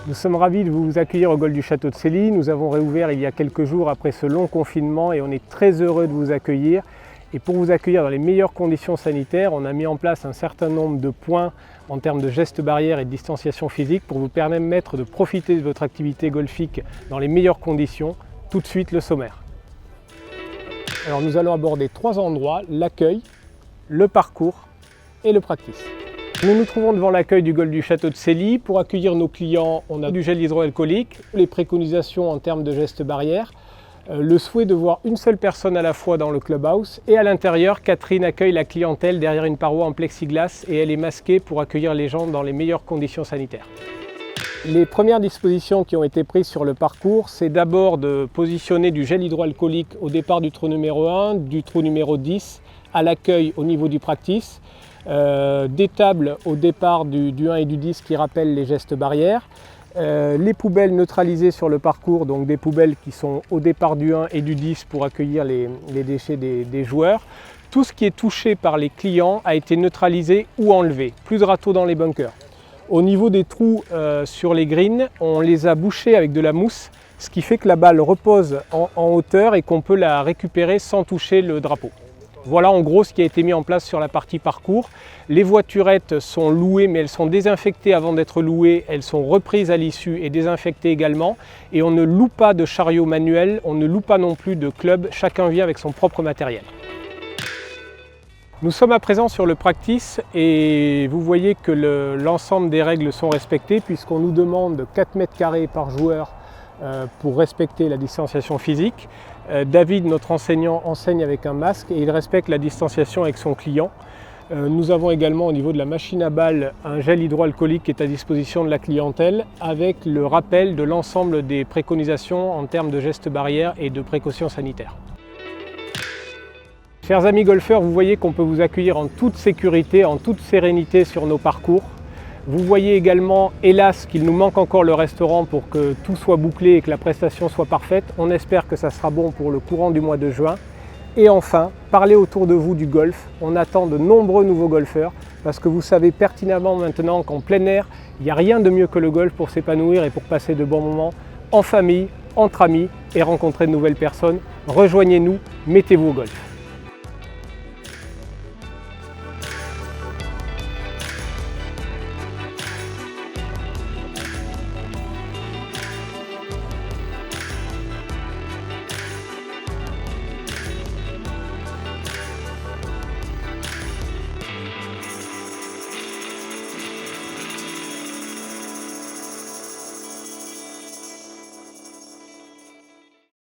Nous sommes ravis de vous accueillir au golf du Château de Célie. Nous avons réouvert il y a quelques jours après ce long confinement et on est très heureux de vous accueillir. Et pour vous accueillir dans les meilleures conditions sanitaires, on a mis en place un certain nombre de points en termes de gestes barrières et de distanciation physique pour vous permettre de profiter de votre activité golfique dans les meilleures conditions. Tout de suite, le sommaire. Alors nous allons aborder 3 endroits, l'accueil, le parcours et le practice. Nous nous trouvons devant l'accueil du golf du Château de Célie. Pour accueillir nos clients, on a du gel hydroalcoolique, les préconisations en termes de gestes barrières, le souhait de voir une seule personne à la fois dans le clubhouse et à l'intérieur, Catherine accueille la clientèle derrière une paroi en plexiglas et elle est masquée pour accueillir les gens dans les meilleures conditions sanitaires. Les premières dispositions qui ont été prises sur le parcours, c'est d'abord de positionner du gel hydroalcoolique au départ du trou numéro 1, du trou numéro 10, à l'accueil au niveau du practice, des tables au départ du 1 et du 10 qui rappellent les gestes barrières, les poubelles neutralisées sur le parcours, donc des poubelles qui sont au départ du 1 et du 10 pour accueillir les déchets des joueurs. Tout ce qui est touché par les clients a été neutralisé ou enlevé, plus de râteaux dans les bunkers. Au niveau des trous sur les greens, on les a bouchés avec de la mousse, ce qui fait que la balle repose en hauteur et qu'on peut la récupérer sans toucher le drapeau. Voilà en gros ce qui a été mis en place sur la partie parcours. Les voiturettes sont louées mais elles sont désinfectées avant d'être louées, elles sont reprises à l'issue et désinfectées également. Et on ne loue pas de chariot manuel, on ne loue pas non plus de club, chacun vient avec son propre matériel. Nous sommes à présent sur le practice et vous voyez que l'ensemble des règles sont respectées puisqu'on nous demande 4 mètres carrés par joueur pour respecter la distanciation physique. David, notre enseignant, enseigne avec un masque et il respecte la distanciation avec son client. Nous avons également au niveau de la machine à balles un gel hydroalcoolique qui est à disposition de la clientèle avec le rappel de l'ensemble des préconisations en termes de gestes barrières et de précautions sanitaires. Chers amis golfeurs, vous voyez qu'on peut vous accueillir en toute sécurité, en toute sérénité sur nos parcours. Vous voyez également, hélas, qu'il nous manque encore le restaurant pour que tout soit bouclé et que la prestation soit parfaite. On espère que ça sera bon pour le courant du mois de juin. Et enfin, parlez autour de vous du golf. On attend de nombreux nouveaux golfeurs parce que vous savez pertinemment maintenant qu'en plein air, il n'y a rien de mieux que le golf pour s'épanouir et pour passer de bons moments en famille, entre amis et rencontrer de nouvelles personnes. Rejoignez-nous, mettez-vous au golf.